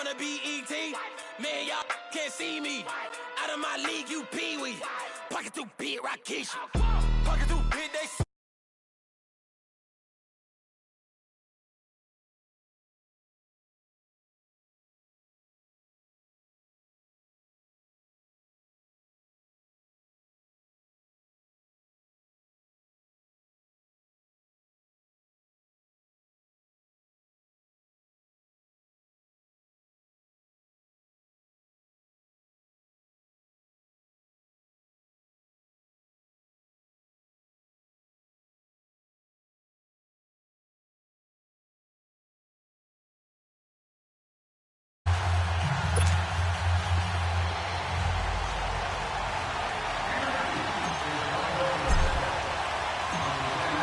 wanna be ET. Man, y'all can't see me. Out of my league, you pee-wee. Pocket through beat, Rakesh. Pocket through beat, they...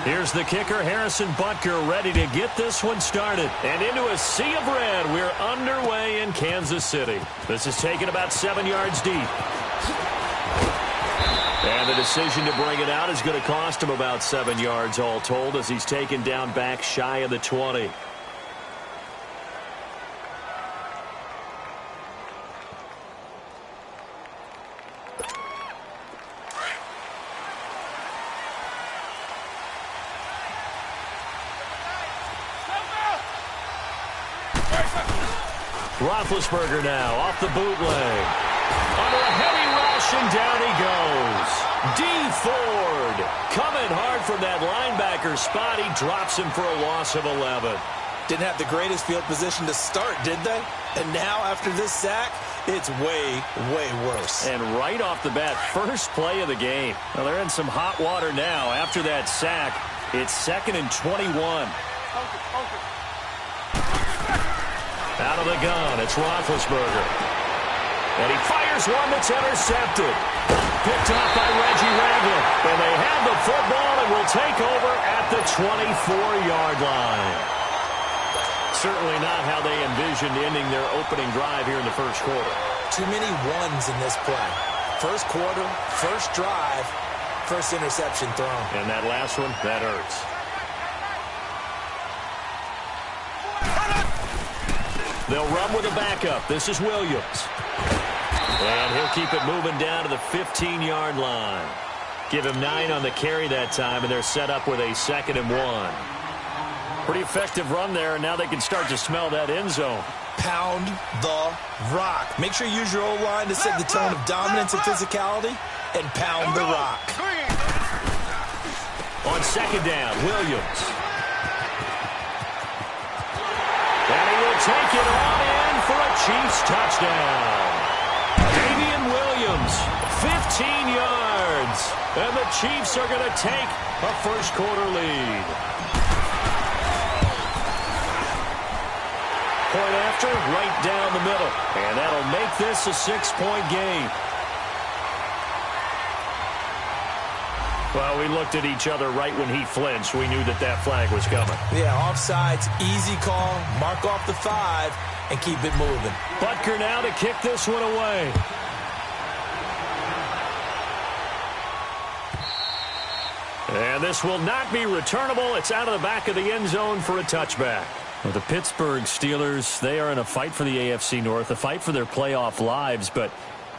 Here's the kicker, Harrison Butker, ready to get this one started. And into a sea of red, we're underway in Kansas City. This is taken about 7 yards deep. And the decision to bring it out is going to cost him about 7 yards all told as he's taken down back shy of the 20. Roethlisberger now off the bootleg. Under a heavy rush, and down he goes. D. Ford coming hard from that linebacker spot. He drops him for a loss of 11. Didn't have the greatest field position to start, did they? And now, after this sack, it's way, way worse. And right off the bat, first play of the game. Well, they're in some hot water now. After that sack, it's 2nd and 21. Out of the gun, it's Roethlisberger. And he fires one that's intercepted. Picked off by Reggie Ragland. And they have the football and will take over at the 24-yard line. Certainly not how they envisioned ending their opening drive here in the first quarter. Too many ones in this play. First quarter, first drive, first interception thrown. And that last one, that hurts. They'll run with a backup. This is Williams. And he'll keep it moving down to the 15-yard line. Give him 9 on the carry that time, and they're set up with a 2nd and 1. Pretty effective run there, and now they can start to smell that end zone. Pound the rock. Make sure you use your O-line to set the tone of dominance and physicality, and pound the rock. On 2nd down, Williams. And he will take it on in for a Chiefs touchdown. Damian Williams, 15 yards. And the Chiefs are going to take a first quarter lead. Point after, right down the middle. And that'll make this a 6-point game. Well, we looked at each other right when he flinched. We knew that that flag was coming. Yeah, offsides, easy call, mark off the 5, and keep it moving. Butker now to kick this one away. And this will not be returnable. It's out of the back of the end zone for a touchback. Well, the Pittsburgh Steelers, they are in a fight for the AFC North, a fight for their playoff lives, but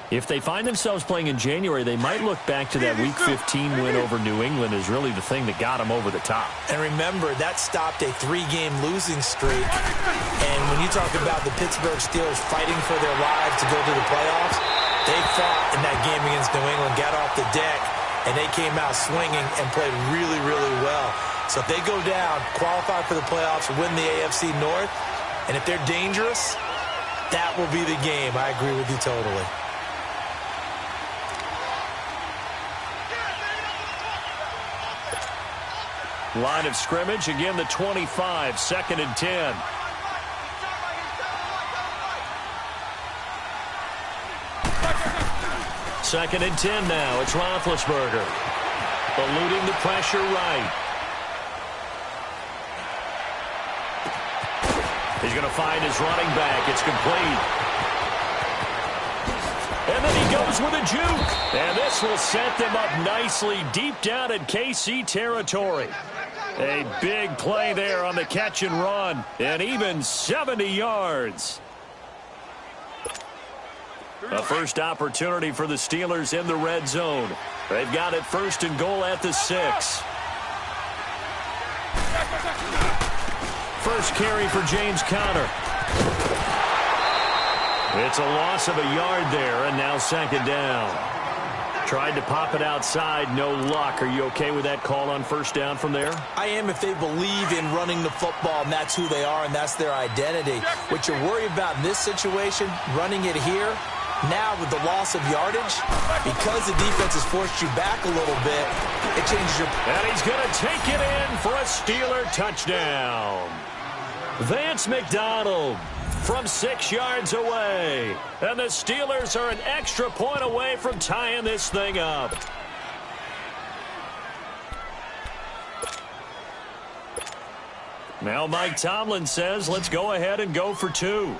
if they find themselves playing in January, they might look back to that Week 15 win over New England as really the thing that got them over the top. And remember, that stopped a 3-game losing streak. And when you talk about the Pittsburgh Steelers fighting for their lives to go to the playoffs, they fought in that game against New England, got off the deck, and they came out swinging and played really, really well. So if they go down, qualify for the playoffs, win the AFC North, and if they're dangerous, that will be the game. I agree with you totally. Line of scrimmage, again the 25, 2nd and 10. Second and 10 now, it's Roethlisberger. Eluding the pressure right. He's going to find his running back, it's complete. And then he goes with a juke. And this will set them up nicely deep down in KC territory. A big play there on the catch and run. And even 70 yards. A first opportunity for the Steelers in the red zone. They've got it 1st and goal at the 6. First carry for James Conner. It's a loss of a yard there, and now 2nd down. Tried to pop it outside, no luck. Are you okay with that call on 1st down from there? I am if they believe in running the football, and that's who they are, and that's their identity. What you're worried about in this situation, running it here, now with the loss of yardage, because the defense has forced you back a little bit, it changes your... And he's going to take it in for a Steeler touchdown. Vance McDonald from 6 yards away. And the Steelers are an extra point away from tying this thing up. Now Mike Tomlin says, let's go ahead and go for 2.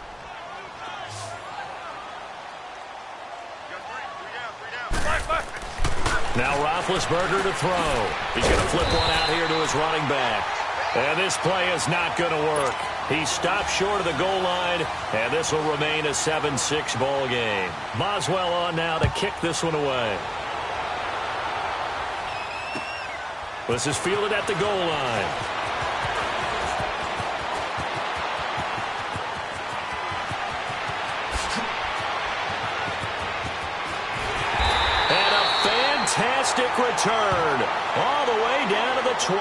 Now Roethlisberger to throw. He's going to flip one out here to his running back. And this play is not going to work. He stopped short of the goal line, and this will remain a 7-6 ball game. Boswell on now to kick this one away. This is fielded at the goal line. Fantastic return all the way down to the 20.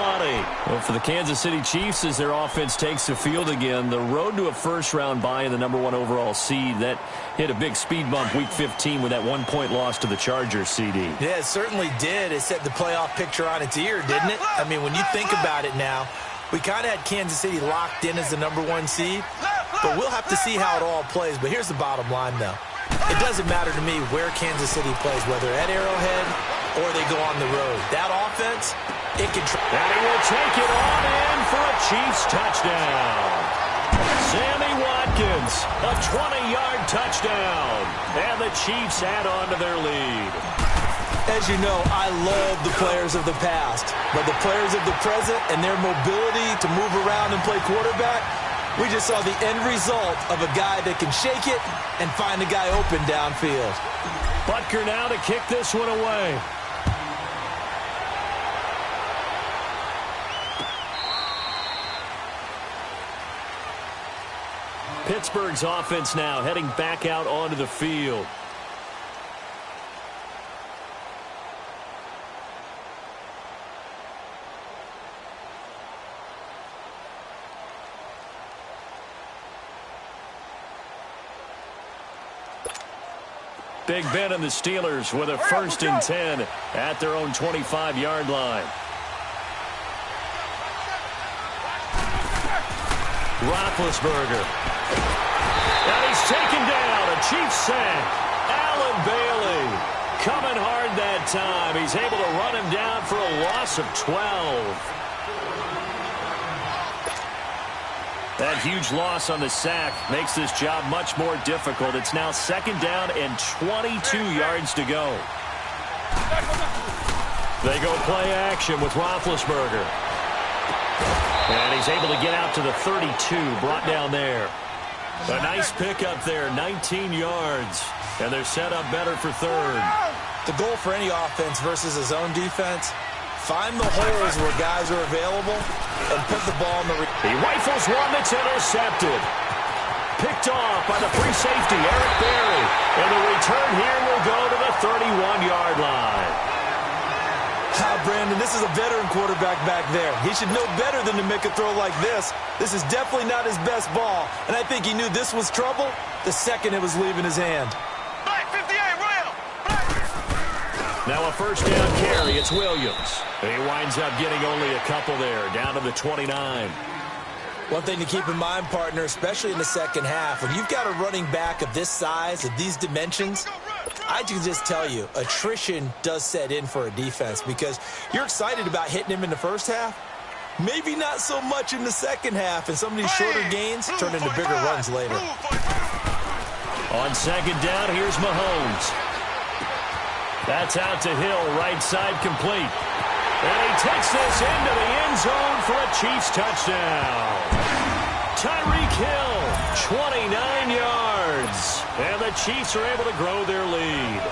Well, for the Kansas City Chiefs, as their offense takes the field again, the road to a first-round bye in the #1 overall seed, that hit a big speed bump week 15 with that 1-point loss to the Chargers, CD. Yeah, it certainly did. It set the playoff picture on its ear, didn't it? I mean, when you think about it now, we kind of had Kansas City locked in as the #1 seed, but we'll have to see how it all plays. But here's the bottom line, though. It doesn't matter to me where Kansas City plays, whether at Arrowhead or they go on the road. That offense, it can... And he will take it on in for a Chiefs touchdown. Sammy Watkins, a 20-yard touchdown. And the Chiefs add on to their lead. As you know, I love the players of the past, but the players of the present and their mobility to move around and play quarterback, we just saw the end result of a guy that can shake it and find a guy open downfield. Butker now to kick this one away. Pittsburgh's offense now heading back out onto the field. Big Ben and the Steelers with a 1st and 10 at their own 25-yard line. Roethlisberger. And he's taken down. A Chiefs sack. Allen Bailey coming hard that time. He's able to run him down for a loss of 12. That huge loss on the sack makes this job much more difficult. It's now 2nd down and 22 yards to go. They go play action with Roethlisberger. And he's able to get out to the 32, brought down there. A nice pickup there, 19 yards. And they're set up better for 3rd. The goal for any offense versus his own defense, find the holes where guys are available and put the ball in the... He rifles one that's intercepted. Picked off by the free safety, Eric Berry. And the return here will go to the 31-yard line. Brandon, this is a veteran quarterback back there. He should know better than to make a throw like this. This is definitely not his best ball. And I think he knew this was trouble the second it was leaving his hand. Now a 1st down carry. It's Williams. And he winds up getting only a couple there, down to the 29. One thing to keep in mind, partner, especially in the second half, when you've got a running back of this size, of these dimensions, I can just tell you, attrition does set in for a defense because you're excited about hitting him in the first half. Maybe not so much in the second half, and some of these shorter gains turn into bigger runs later. On 2nd down, here's Mahomes. That's out to Hill, right side complete. And he takes this into the end zone for a Chiefs touchdown. Tyreek Hill, 29 yards. And the Chiefs are able to grow their lead.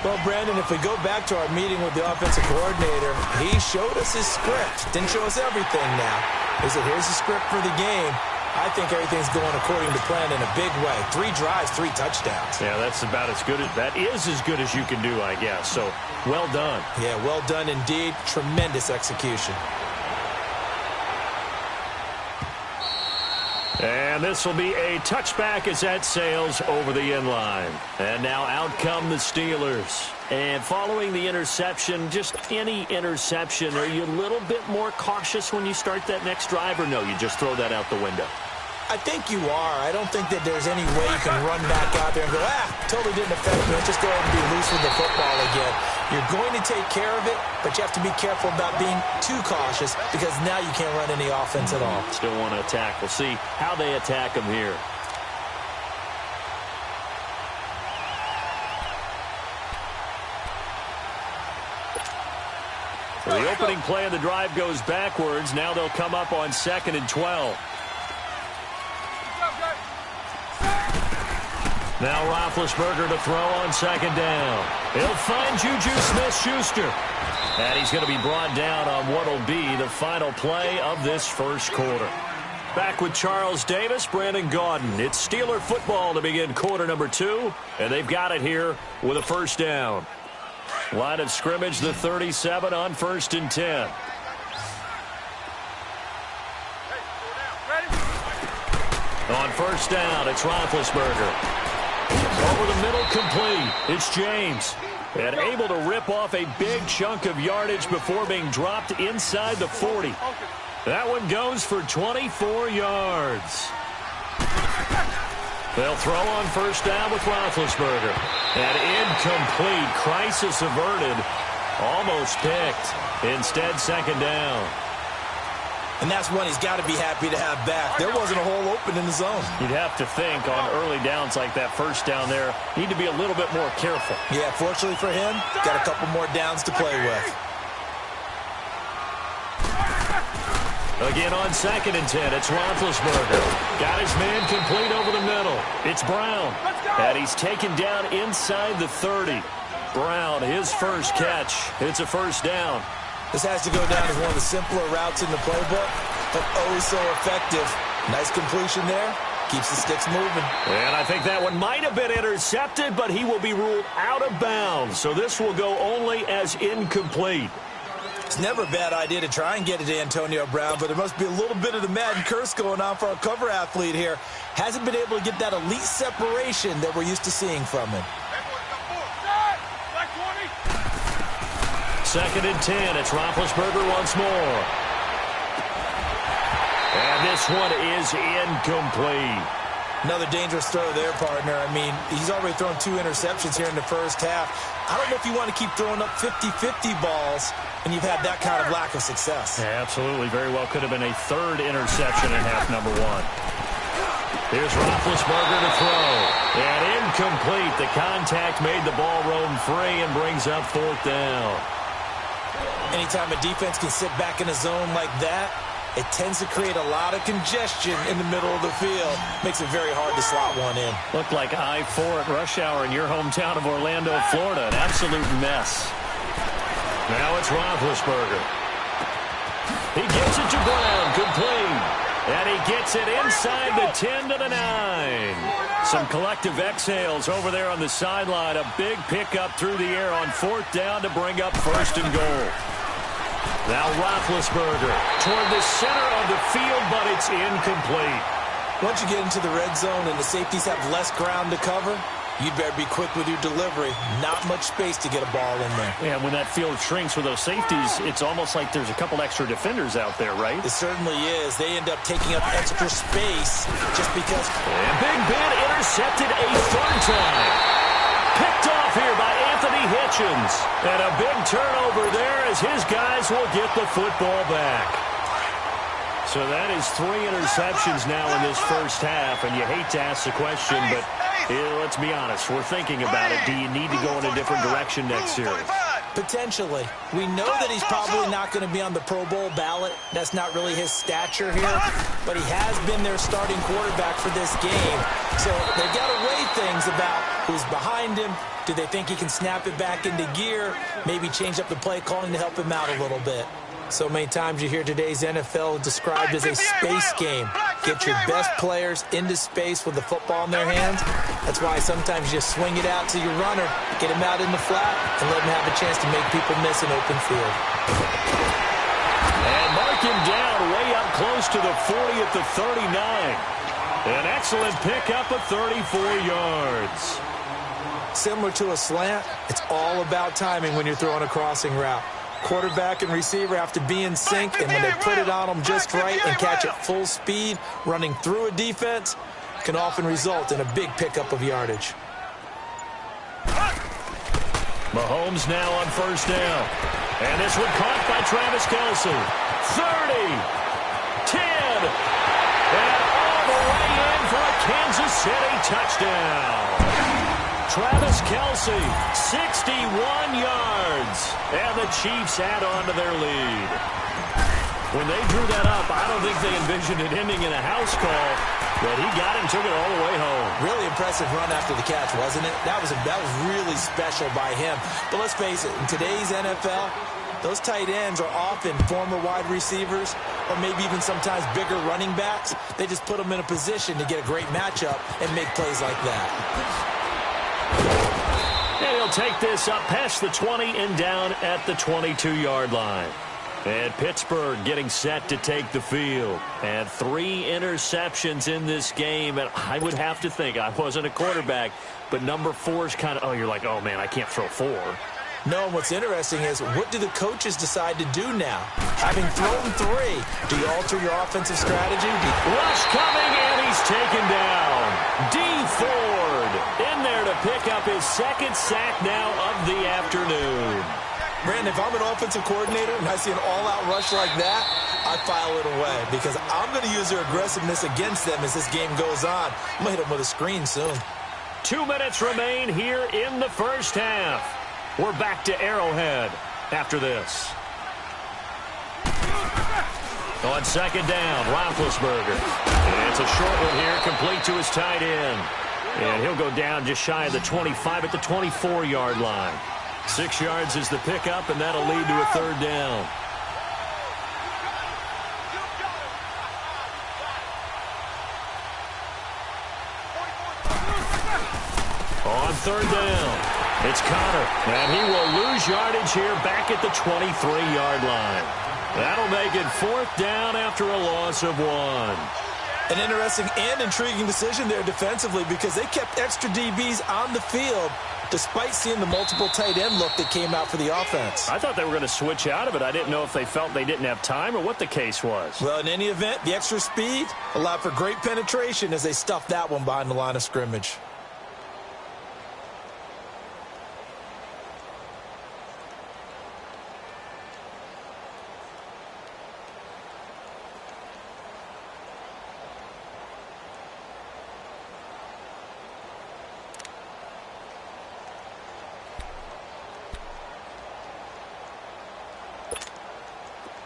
Well, Brandon, if we go back to our meeting with the offensive coordinator, he showed us his script. Didn't show us everything now. He said, here's the script for the game. I think everything's going according to plan in a big way. 3 drives, 3 touchdowns. Yeah, that's about as good as, that is as good as you can do, I guess. So, well done. Yeah, well done indeed. Tremendous execution. And this will be a touchback as that sails over the end line. And now out come the Steelers. And following the interception, just any interception, are you a little bit more cautious when you start that next drive, or no, you just throw that out the window? I think you are. I don't think that there's any way you can run back out there and go, totally didn't affect me. Let's just go ahead and be loose with the football again. You're going to take care of it, but you have to be careful about being too cautious because now you can't run any offense at all. Still want to attack. We'll see how they attack them here. So the opening play of the drive goes backwards. Now they'll come up on 2nd and 12. Now Roethlisberger to throw on 2nd down. He'll find Juju Smith-Schuster. And he's going to be brought down on what will be the final play of this first quarter. Back with Charles Davis, Brandon Gaudin. It's Steeler football to begin quarter number 2. And they've got it here with a first down. Line of scrimmage, the 37 on 1st and 10. On 1st down, it's Roethlisberger. Over the middle, complete. It's James. And able to rip off a big chunk of yardage before being dropped inside the 40. That one goes for 24 yards. They'll throw on 1st down with Roethlisberger. And incomplete. Crisis averted. Almost picked. Instead, 2nd down. And that's one he's got to be happy to have back. There wasn't a hole open in the zone. You'd have to think on early downs like that, 1st down there, need to be a little bit more careful. Yeah, fortunately for him, got a couple more downs to play with. Again on 2nd and 10, it's Roethlisberger. Got his man complete over the middle. It's Brown. And he's taken down inside the 30. Brown, his first catch. It's a 1st down. This has to go down as one of the simpler routes in the playbook, but oh so effective. Nice completion there. Keeps the sticks moving. And I think that one might have been intercepted, but he will be ruled out of bounds. So this will go only as incomplete. It's never a bad idea to try and get it to Antonio Brown, but there must be a little bit of the Madden curse going on for our cover athlete here. Hasn't been able to get that elite separation that we're used to seeing from him. 2nd and 10. It's Roethlisberger once more. And this one is incomplete. Another dangerous throw there, partner. I mean, he's already thrown 2 interceptions here in the first half. I don't know if you want to keep throwing up 50-50 balls when you've had that kind of lack of success. Yeah, absolutely. Very well could have been a 3rd interception in half number 1. Here's Roethlisberger to throw. And incomplete. The contact made the ball roam free and brings up 4th down. Anytime a defense can sit back in a zone like that, it tends to create a lot of congestion in the middle of the field. Makes it very hard to slot one in. Looked like I-4 at rush hour in your hometown of Orlando, Florida. An absolute mess. Now it's Roethlisberger. He gives it to Brown, complete. And he gets it inside the 10 to the 9. Some collective exhales over there on the sideline. A big pickup through the air on 4th down to bring up 1st and goal. Now Roethlisberger toward the center of the field, but it's incomplete. Once you get into the red zone and the safeties have less ground to cover, you'd better be quick with your delivery. Not much space to get a ball in there. Yeah, when that field shrinks with those safeties, it's almost like there's a couple extra defenders out there, right? It certainly is. They end up taking up extra space just because. And Big Ben intercepted a 3rd time. Picked off here by Anthony Hitchens. And a big turnover there as his guys will get the football back. So that is 3 interceptions now in this first half. And you hate to ask the question, but let's be honest. We're thinking about it. Do you need to go in a different direction next series? Potentially. We know that he's probably not going to be on the Pro Bowl ballot. That's not really his stature here. But he has been their starting quarterback for this game. So they've got a way things about who's behind him. Do they think he can snap it back into gear? Maybe change up the play calling to help him out a little bit. So many times you hear today's NFL described as a space game. Get your best players into space with the football in their hands. That's why sometimes you just swing it out to your runner, get him out in the flat, and let him have a chance to make people miss an open field. And mark him down way up close to the 40 at the 39. An excellent pickup of 34 yards. Similar to a slant, it's all about timing when you're throwing a crossing route. Quarterback and receiver have to be in sync, and when they put it on them just right and catch it full speed, running through a defense, can often result in a big pickup of yardage. Mahomes now on first down. And this one caught by Travis Kelce. 30, 10, and all the way in for a Kansas City touchdown. Travis Kelce, 61 yards, and the Chiefs add on to their lead. When they drew that up, I don't think they envisioned it ending in a house call, but he got it and took it all the way home. Really impressive run after the catch, wasn't it? That was really special by him. But let's face it, in today's NFL, those tight ends are often former wide receivers or maybe even sometimes bigger running backs. They just put them in a position to get a great matchup and make plays like that. And he'll take this up past the 20 and down at the 22-yard line. And Pittsburgh getting set to take the field. And 3 interceptions in this game. And I would have to think, I wasn't a quarterback, but number 4 is kind of, you're like, oh, man, I can't throw 4. No, what's interesting is, what do the coaches decide to do now? Having thrown 3, do you alter your offensive strategy? Rush coming, and he's taken down. D. Ford in there to pick up his 2nd sack now of the afternoon. Brandon, if I'm an offensive coordinator and I see an all-out rush like that, I file it away because I'm going to use their aggressiveness against them as this game goes on. I'm going to hit them with a screen soon. 2 minutes remain here in the first half. We're back to Arrowhead after this. On second down, Roethlisberger. And it's a short one here, complete to his tight end. And he'll go down just shy of the 25 at the 24-yard line. 6 yards is the pickup, and that'll lead to a 3rd down. On 3rd down, it's Connor, and he will lose yardage here back at the 23-yard line. That'll make it 4th down after a loss of 1. An interesting and intriguing decision there defensively because they kept extra DBs on the field despite seeing the multiple tight end look that came out for the offense. I thought they were going to switch out of it. I didn't know if they felt they didn't have time or what the case was. Well, in any event, the extra speed allowed for great penetration as they stuffed that one behind the line of scrimmage.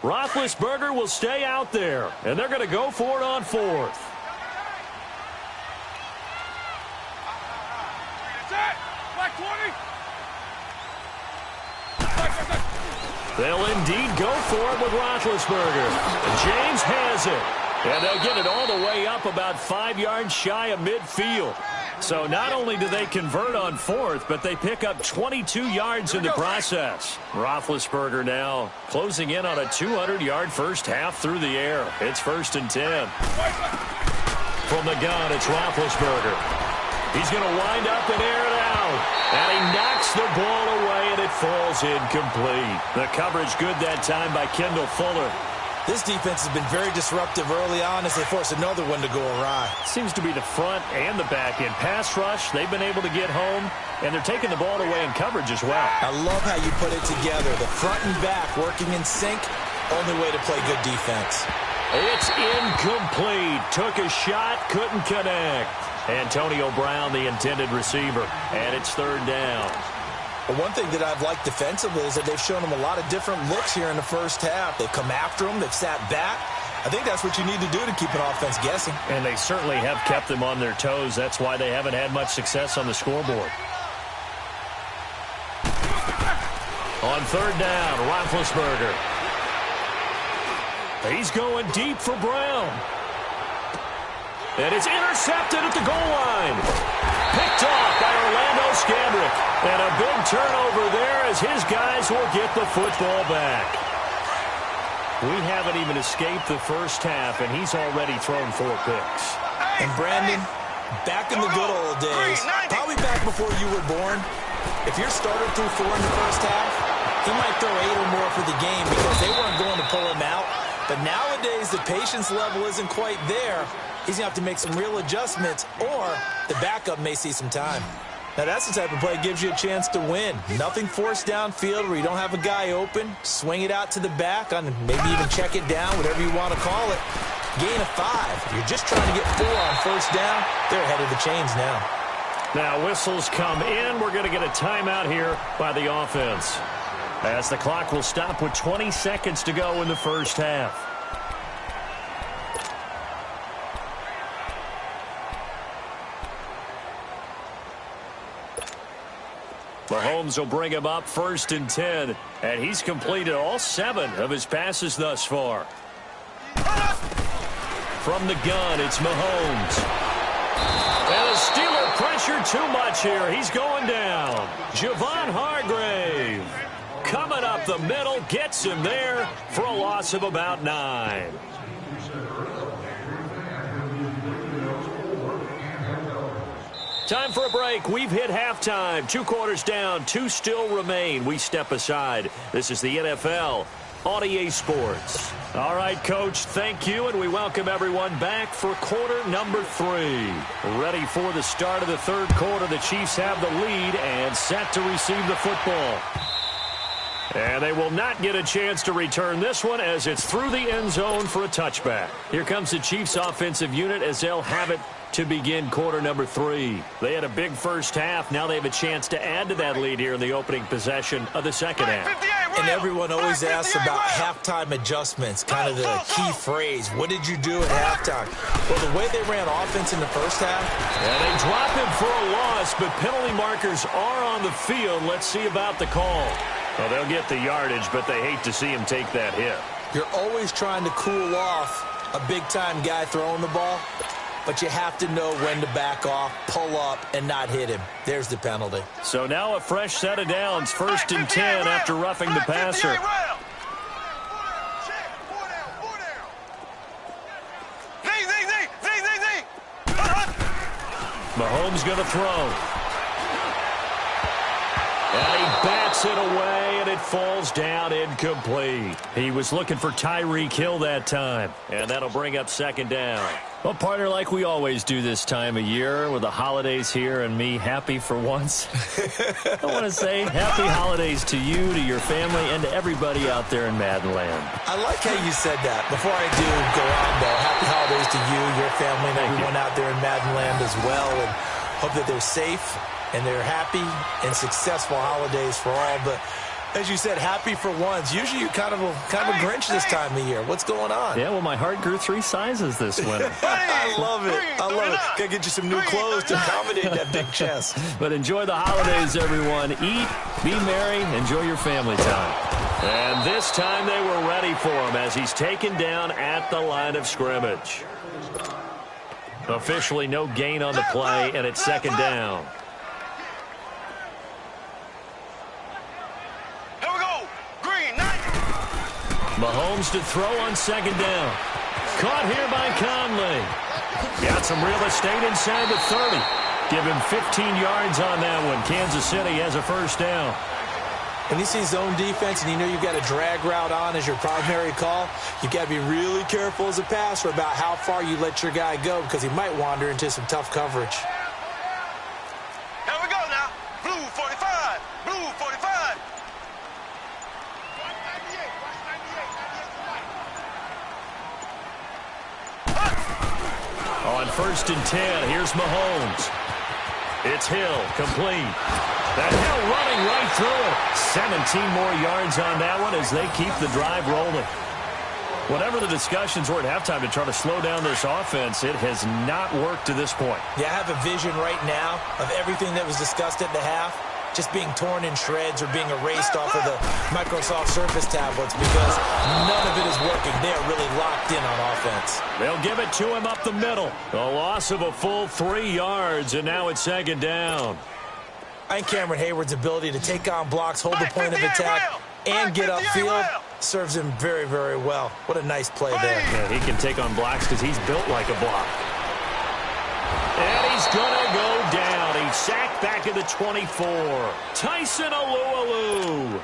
Roethlisberger will stay out there, and they're going to go for it on 4th. They'll indeed go for it with Roethlisberger. James has it, and they'll get it all the way up about 5 yards shy of midfield. So not only do they convert on 4th, but they pick up 22 yards in the process. Roethlisberger now closing in on a 200-yard first half through the air. It's 1st and 10. From the gun, it's Roethlisberger. He's going to wind up and air it out. And he knocks the ball away, and it falls incomplete. The coverage good that time by Kendall Fuller. This defense has been very disruptive early on as they force another one to go awry. Seems to be the front and the back end. Pass rush, they've been able to get home, and they're taking the ball away in coverage as well. I love how you put it together. The front and back working in sync, only way to play good defense. It's incomplete. Took a shot, couldn't connect. Antonio Brown, the intended receiver, and it's 3rd down. Well, one thing that I've liked defensively is that they've shown them a lot of different looks here in the first half. They've come after them. They've sat back. I think that's what you need to do to keep an offense guessing. And they certainly have kept them on their toes. That's why they haven't had much success on the scoreboard. On third down, Roethlisberger. He's going deep for Brown. And it's intercepted at the goal line. Picked off by Orlando Scandrick. And a big turnover there as his guys will get the football back. We haven't even escaped the first half, and he's already thrown 4 picks. And Brandon, back in the good old days, probably back before you were born, if your starter threw 4 in the first half, he might throw 8 or more for the game because they weren't going to pull him out. But nowadays, the patience level isn't quite there. He's going to have to make some real adjustments, or the backup may see some time. Now, that's the type of play that gives you a chance to win. Nothing forced downfield where you don't have a guy open. Swing it out to the back, on maybe even check it down, whatever you want to call it. Gain of 5. You're just trying to get 4 on first down. They're ahead of the chains now. Now, whistles come in. We're going to get a timeout here by the offense, as the clock will stop with 20 seconds to go in the first half. Mahomes will bring him up 1st and 10, and he's completed all 7 of his passes thus far. From the gun, it's Mahomes. And the Steeler pressure too much here. He's going down. Javon Hargrave coming up the middle, gets him there for a loss of about 9. Time for a break. We've hit halftime. 2 quarters down. 2 still remain. We step aside. This is the NFL on EA Sports. All right, Coach, thank you, and we welcome everyone back for quarter number 3. Ready for the start of the third quarter. The Chiefs have the lead and set to receive the football. And they will not get a chance to return this one as it's through the end zone for a touchback. Here comes the Chiefs offensive unit as they'll have it to begin quarter number 3. They had a big first half. Now they have a chance to add to that lead here in the opening possession of the second half. And everyone always asks about halftime adjustments, kind of the key phrase. What did you do at halftime? Well, the way they ran offense in the first half. And they drop him for a loss, but penalty markers are on the field. Let's see about the call. Well, they'll get the yardage, but they hate to see him take that hit. You're always trying to cool off a big-time guy throwing the ball, but you have to know when to back off, pull up, and not hit him. There's the penalty. So now a fresh set of downs, 1st and 10 after roughing the passer. Mahomes going to throw. And he bats it away, and it falls down incomplete. He was looking for Tyreek Hill that time, and that'll bring up 2nd down. Well, partner, like we always do this time of year with the holidays here and me happy for once. I want to say happy holidays to you, to your family, and to everybody out there in Madden Land. I like how you said that. Before I do go on, though, happy holidays to you, your family, and everyone out there in Madden Land as well. And hope that they're safe and they're happy and successful holidays for all. But as you said, happy for once. Usually you're kind of a Grinch this time of year. What's going on? Yeah, well, my heart grew 3 sizes this winter. I love it. I love it. Got to get you some new clothes to accommodate that big chest. But enjoy the holidays, everyone. Eat, be merry, enjoy your family time. And this time they were ready for him as he's taken down at the line of scrimmage. Officially no gain on the play, and it's 2nd down. Mahomes to throw on 2nd down. Caught here by Conley. Got some real estate inside the 30. Give him 15 yards on that one. Kansas City has a 1st down. When you see zone defense and you know you've got a drag route on as your primary call, you've got to be really careful as a passer about how far you let your guy go because he might wander into some tough coverage. Here we go now. Blue 45. Blue 45. On 1st and 10, here's Mahomes. It's Hill, complete. That Hill running right through it. 17 more yards on that one as they keep the drive rolling. Whatever the discussions were at halftime to try to slow down this offense, it has not worked to this point. Yeah, I have a vision right now of everything that was discussed at the half just being torn in shreds or being erased off of the Microsoft Surface tablets because none of it is working. They are really locked in on offense. They'll give it to him up the middle. A loss of a full 3 yards, and now it's second down. I think Cameron Hayward's ability to take on blocks, hold the point of attack, and get upfield serves him very, very well. What a nice play there. Yeah, he can take on blocks because he's built like a block. And he's going to go down. He's sacked back at the 24. Tyson Alualu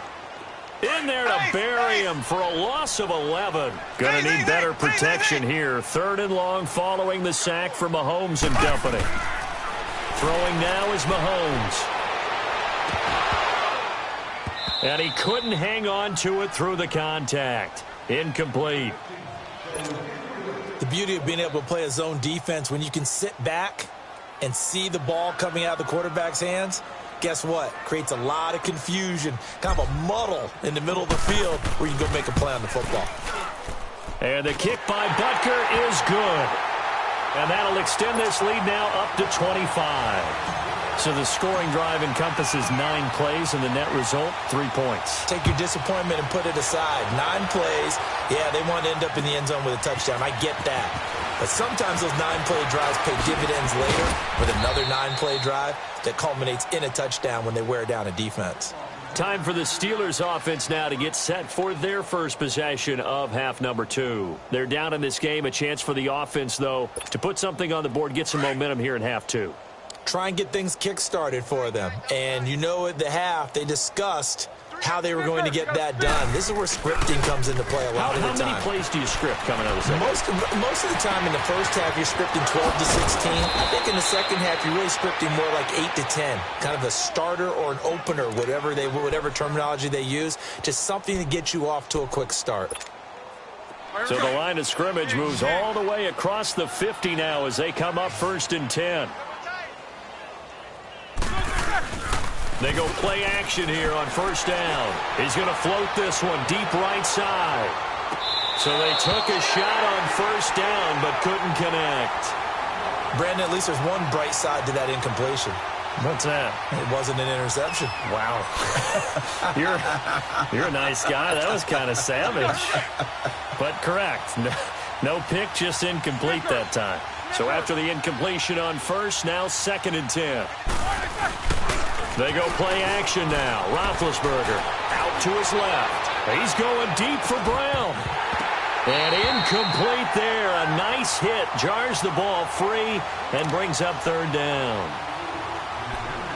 in there to bury him for a loss of 11. Going to need better protection here. 3rd and long following the sack for Mahomes and company. Throwing now is Mahomes. And he couldn't hang on to it through the contact. Incomplete. The beauty of being able to play a zone defense when you can sit back and see the ball coming out of the quarterback's hands, guess what? Creates a lot of confusion, kind of a muddle in the middle of the field where you can go make a play on the football. And the kick by Butker is good. And that'll extend this lead now up to 25. So the scoring drive encompasses 9 plays, and the net result, 3 points. Take your disappointment and put it aside. 9 plays. Yeah, they want to end up in the end zone with a touchdown. I get that. But sometimes those 9-play drives pay dividends later with another 9-play drive that culminates in a touchdown when they wear down a defense. Time for the Steelers offense now to get set for their first possession of half number 2. They're down in this game. A chance for the offense, though, to put something on the board, get some momentum here in half 2. Try and get things kick-started for them. And you know at the half, they discussed how they were going to get that done. This is where scripting comes into play a lot of the time. How many plays do you script coming out of the second? Most of the time in the first half, you're scripting 12 to 16. I think in the second half, you're really scripting more like 8 to 10. Kind of a starter or an opener, whatever terminology they use. Just something to get you off to a quick start. So the line of scrimmage moves all the way across the 50 now as they come up 1st and 10. They go play action here on 1st down. He's going to float this one deep right side. So they took a shot on 1st down but couldn't connect. Brandon, at least there's one bright side to that incompletion. What's that? It wasn't an interception. Wow. You're a nice guy. That was kind of savage. But correct. No pick, just incomplete that time. So after the incompletion on 1st, now 2nd and 10. They go play action now. Roethlisberger out to his left. He's going deep for Brown. And incomplete there. A nice hit. Jars the ball free and brings up 3rd down.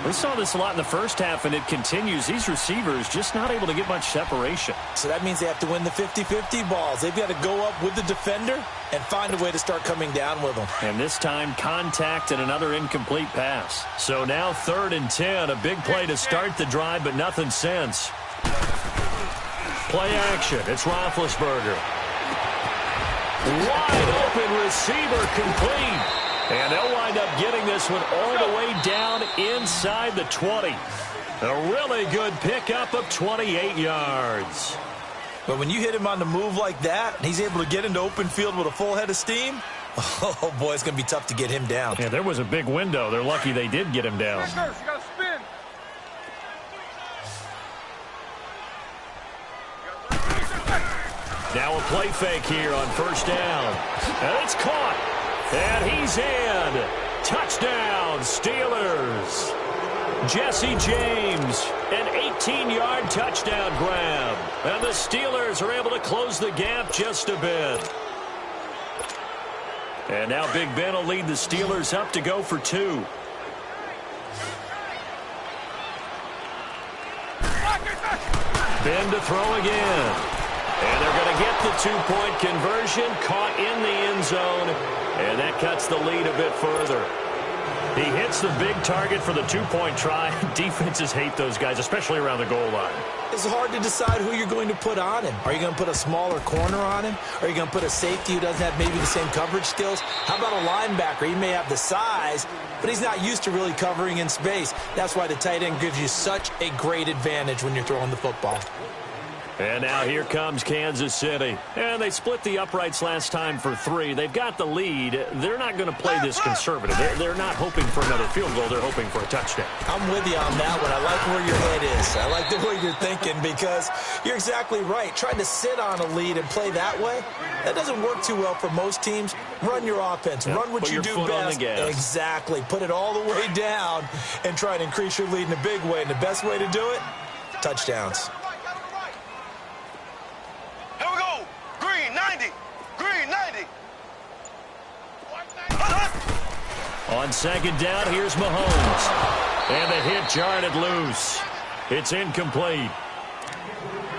We saw this a lot in the first half, and it continues. These receivers just not able to get much separation. So that means they have to win the 50-50 balls. They've got to go up with the defender and find a way to start coming down with them. And this time, contact and another incomplete pass. So now 3rd and 10. A big play to start the drive, but nothing since. Play action. It's Roethlisberger. Wide open receiver complete. And they'll wind up getting this one all the way down inside the 20. A really good pickup of 28 yards. But when you hit him on the move like that, and he's able to get into open field with a full head of steam, oh, boy, it's going to be tough to get him down. Yeah, there was a big window. They're lucky they did get him down. Now a play fake here on 1st down. And it's caught. And he's in. Touchdown, Steelers. Jesse James, an 18-yard touchdown grab. And the Steelers are able to close the gap just a bit. And now Big Ben will lead the Steelers up to go for 2. Ben to throw again. And they're going to get the 2-point conversion, caught in the end zone, and that cuts the lead a bit further. He hits the big target for the 2-point try. Defenses hate those guys, especially around the goal line. It's hard to decide who you're going to put on him. Are you going to put a smaller corner on him? Are you going to put a safety who doesn't have maybe the same coverage skills? How about a linebacker? He may have the size, but he's not used to really covering in space. That's why the tight end gives you such a great advantage when you're throwing the football. And now here comes Kansas City. And they split the uprights last time for 3. They've got the lead. They're not going to play this conservative. They're not hoping for another field goal. They're hoping for a touchdown. I'm with you on that one. I like where your head is. I like the way you're thinking because you're exactly right. Trying to sit on a lead and play that way, that doesn't work too well for most teams. Run your offense. Run what you do best. Exactly. Put it all the way down and try and increase your lead in a big way. And the best way to do it, touchdowns. Here we go. Green 90. Green 90. On second down, here's Mahomes. And the hit jarred it loose. It's incomplete.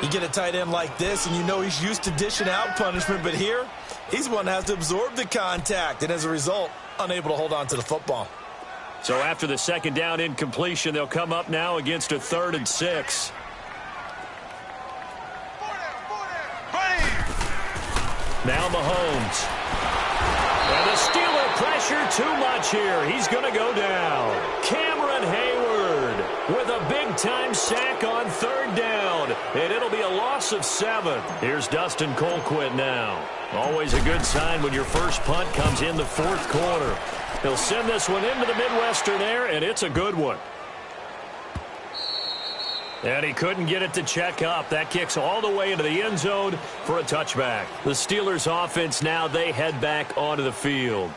You get a tight end like this, and you know he's used to dishing out punishment, but here, he's one that has to absorb the contact, and as a result, unable to hold on to the football. So after the second down incompletion, they'll come up now against a 3rd and 6. Now Mahomes. And the Steeler pressure too much here. He's going to go down. Cameron Hayward with a big-time sack on 3rd down. And it'll be a loss of 7. Here's Dustin Colquitt now. Always a good sign when your first punt comes in the 4th quarter. He'll send this one into the Midwestern air, and it's a good one. And he couldn't get it to check up. That kicks all the way into the end zone for a touchback. The Steelers offense now, they head back onto the field.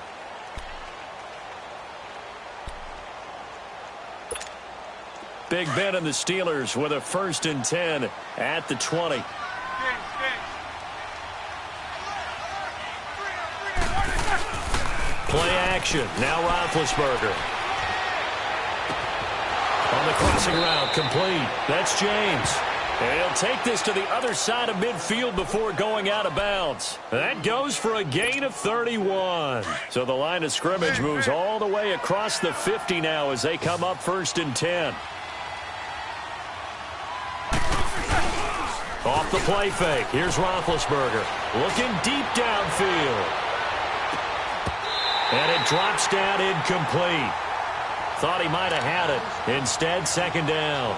Big Ben and the Steelers with a 1st and 10 at the 20. Play action. Now Roethlisberger. On the crossing route, complete. That's James. And he'll take this to the other side of midfield before going out of bounds. That goes for a gain of 31. So the line of scrimmage moves all the way across the 50 now as they come up 1st and 10. Off the play fake. Here's Roethlisberger. Looking deep downfield. And it drops down incomplete. Thought he might have had it. Instead, 2nd down.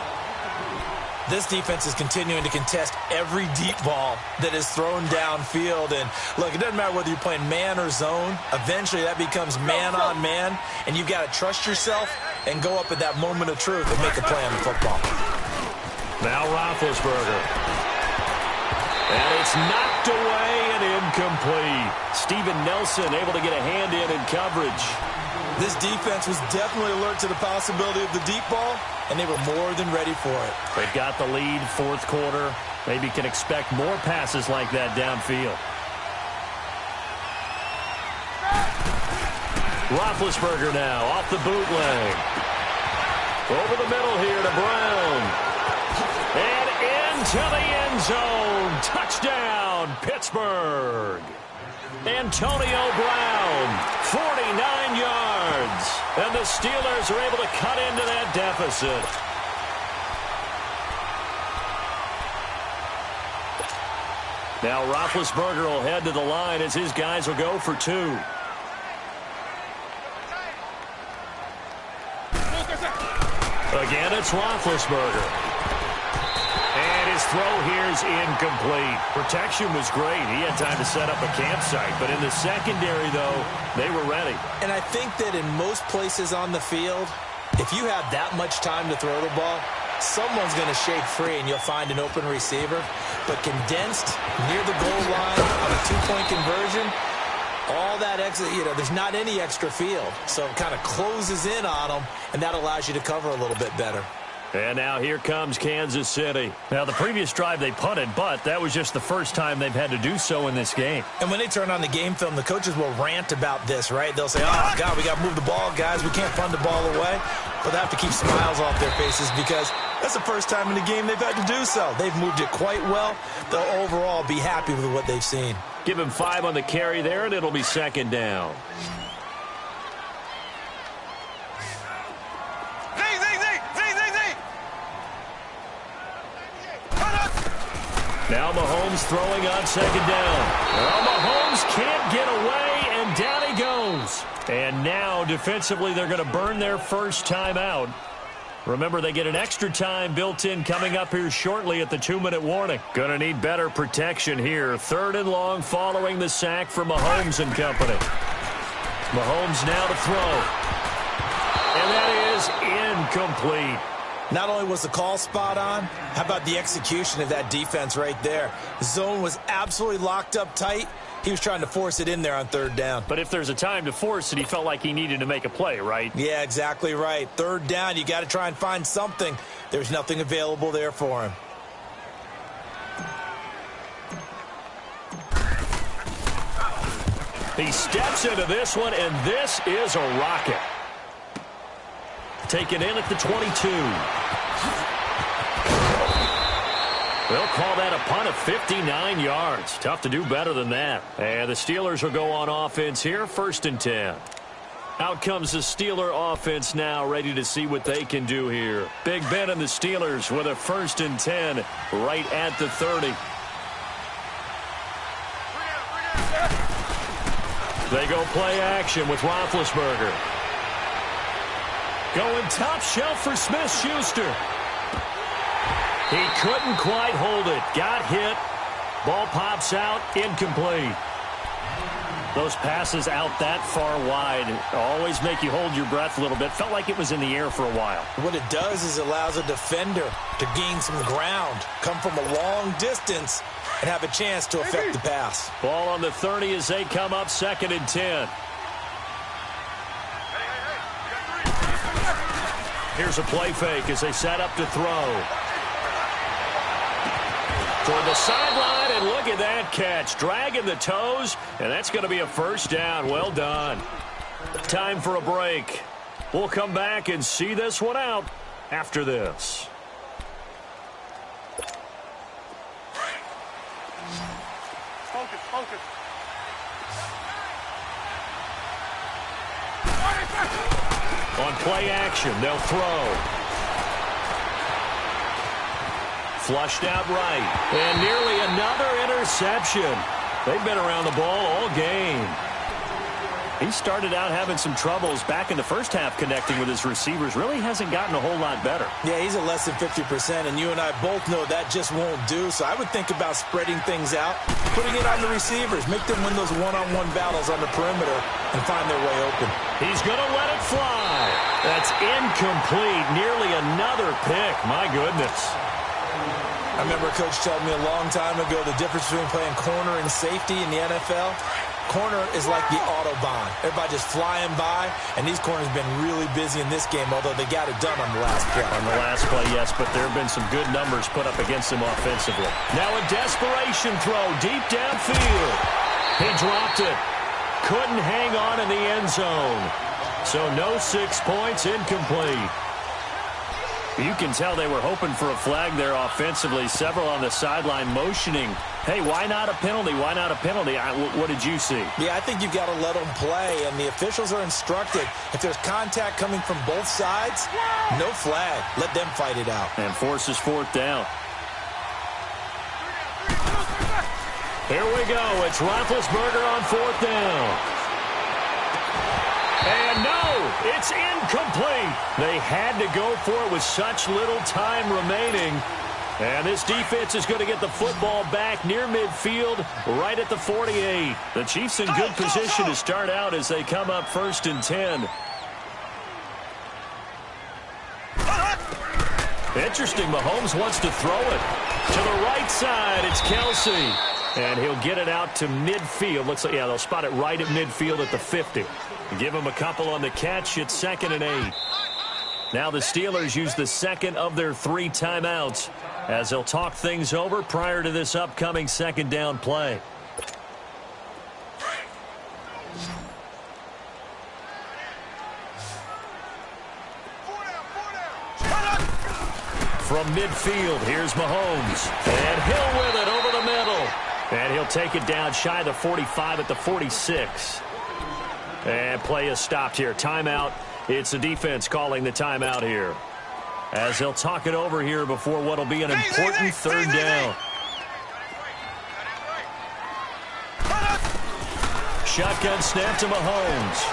This defense is continuing to contest every deep ball that is thrown downfield. And, look, it doesn't matter whether you're playing man or zone. Eventually, that becomes man on man. And you've got to trust yourself and go up at that moment of truth and make a play on the football. Now Roethlisberger. And it's knocked away and incomplete. Steven Nelson able to get a hand in coverage. This defense was definitely alert to the possibility of the deep ball, and they were more than ready for it. They've got the lead, 4th quarter. Maybe can expect more passes like that downfield. Roethlisberger now off the bootleg. Over the middle here to Brown. And into the end zone. Touchdown, Pittsburgh. Antonio Brown, 49 yards. And the Steelers are able to cut into that deficit. Now Roethlisberger will head to the line as his guys will go for 2. Again, it's Roethlisberger. And his throw here is incomplete. Protection was great. He had time to set up a campsite. But in the secondary, though, they were ready. And I think that in most places on the field, if you have that much time to throw the ball, someone's going to shake free and you'll find an open receiver. But condensed near the goal line on a 2-point conversion, all that extra, there's not any extra field. So it kind of closes in on them, and that allows you to cover a little bit better. And now here comes Kansas City. Now, the previous drive they punted, but that was just the first time they've had to do so in this game. And when they turn on the game film, the coaches will rant about this, right? They'll say, oh, God, we got to move the ball, guys. We can't punt the ball away. But they have to keep smiles off their faces because that's the first time in the game they've had to do so. They've moved it quite well. They'll overall be happy with what they've seen. Give him 5 on the carry there, and it'll be 2nd down. Now Mahomes throwing on 2nd down. Well, Mahomes can't get away, and down he goes. And now, defensively, they're going to burn their first timeout. Remember, they get an extra time built in coming up here shortly at the 2-minute warning. Gonna need better protection here. 3rd and long following the sack for Mahomes and company. Mahomes now to throw. And that is incomplete. Not only was the call spot on, how about the execution of that defense right there? The zone was absolutely locked up tight. He was trying to force it in there on 3rd down. But if there's a time to force it, he felt like he needed to make a play, right? Yeah, exactly right. 3rd down, you got to try and find something. There's nothing available there for him. He steps into this one, and this is a rocket. Taken in at the 22. They'll call that a punt of 59 yards. Tough to do better than that. And the Steelers will go on offense here, 1st and 10. Out comes the Steeler offense now, ready to see what they can do here. Big Ben and the Steelers with a 1st and 10 right at the 30. They go play action with Roethlisberger. Going top shelf for Smith-Schuster. He couldn't quite hold it. Got hit. Ball pops out. Incomplete. Those passes out that far wide always make you hold your breath a little bit. Felt like it was in the air for a while. What it does is it allows a defender to gain some ground, come from a long distance, and have a chance to affect the pass. Ball on the 30 as they come up 2nd and 10. Here's a play fake as they set up to throw. Toward the sideline, and look at that catch. Dragging the toes, and that's going to be a 1st down. Well done. Time for a break. We'll come back and see this one out after this. Focus. On play action, they'll throw. Flushed out right. And nearly another interception. They've been around the ball all game. He started out having some troubles back in the first half connecting with his receivers. Really hasn't gotten a whole lot better. Yeah, he's at less than 50%, and you and I both know that just won't do. So I would think about spreading things out, putting it on the receivers, make them win those one-on-one battles on the perimeter and find their way open. He's going to let it fly. That's incomplete. Nearly another pick. My goodness. I remember a coach told me a long time ago the difference between playing corner and safety in the NFL. Corner is like the Autobahn. Everybody just flying by, and these corners have been really busy in this game, although they got it done on the last play. On the last play, yes, but there have been some good numbers put up against them offensively. Now a desperation throw deep downfield. He dropped it. Couldn't hang on in the end zone. So no 6 points, incomplete. You can tell they were hoping for a flag there offensively. Several on the sideline motioning. Hey, why not a penalty? Why not a penalty? What did you see? Yeah, I think you've got to let them play, and the officials are instructed. If there's contact coming from both sides, no flag. Let them fight it out. And forces 4th down. Here we go. It's Roethlisberger on 4th down. And no, it's incomplete. They had to go for it with such little time remaining. And this defense is going to get the football back near midfield, right at the 48. The Chiefs in good position to start out as they come up 1st and 10. Interesting, Mahomes wants to throw it. To the right side, it's Kelsey. And he'll get it out to midfield. Looks like, yeah, they'll spot it right at midfield at the 50. Give him a couple on the catch. It's 2nd and 8. Now the Steelers use the second of their 3 timeouts as they'll talk things over prior to this upcoming 2nd down play. From midfield, here's Mahomes. And Hill with it over the middle. And he'll take it down shy of the 45 at the 46. And play is stopped here. Timeout. It's the defense calling the timeout here. As they'll talk it over here before what will be an important 3rd down. Shotgun snap to Mahomes.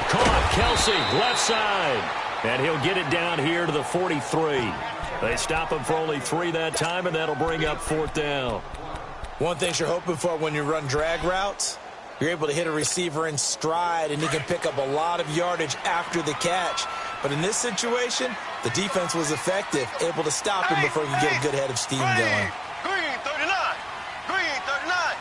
Caught. Kelsey, left side. And he'll get it down here to the 43. They stop him for only 3 that time, and that'll bring up 4th down. One thing you're hoping for when you run drag routes, you're able to hit a receiver in stride, and he can pick up a lot of yardage after the catch. But in this situation, the defense was effective, able to stop him before he could get a good head of steam going. Green 39. Green 39.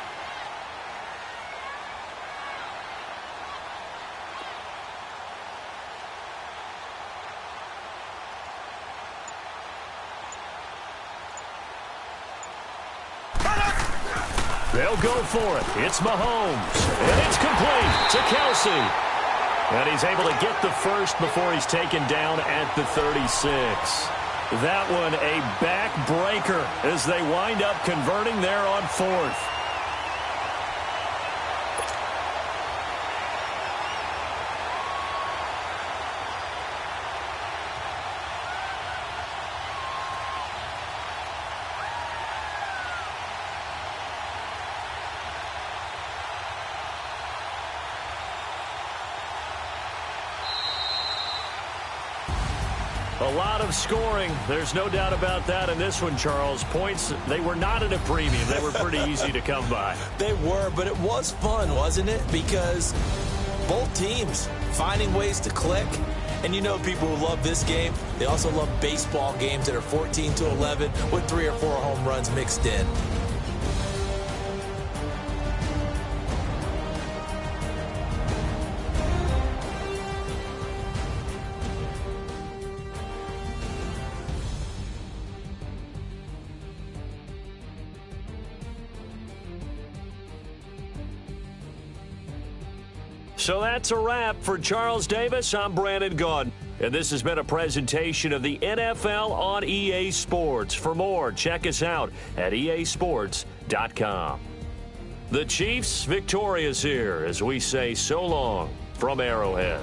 They'll go for it. It's Mahomes. And it's complete to Kelsey. And he's able to get the first before he's taken down at the 36. That one a backbreaker as they wind up converting there on 4th. A lot of scoring. There's no doubt about that in this one, Charles. Points, they were not at a premium. They were pretty easy to come by. They were, but it was fun, wasn't it? Because both teams finding ways to click. And you know people who love this game, they also love baseball games that are 14-11 with 3 or 4 home runs mixed in. So that's a wrap for Charles Davis. I'm Brandon Gaudin, and this has been a presentation of the NFL on EA Sports. For more, check us out at easports.com. The Chiefs victorious here as we say so long from Arrowhead.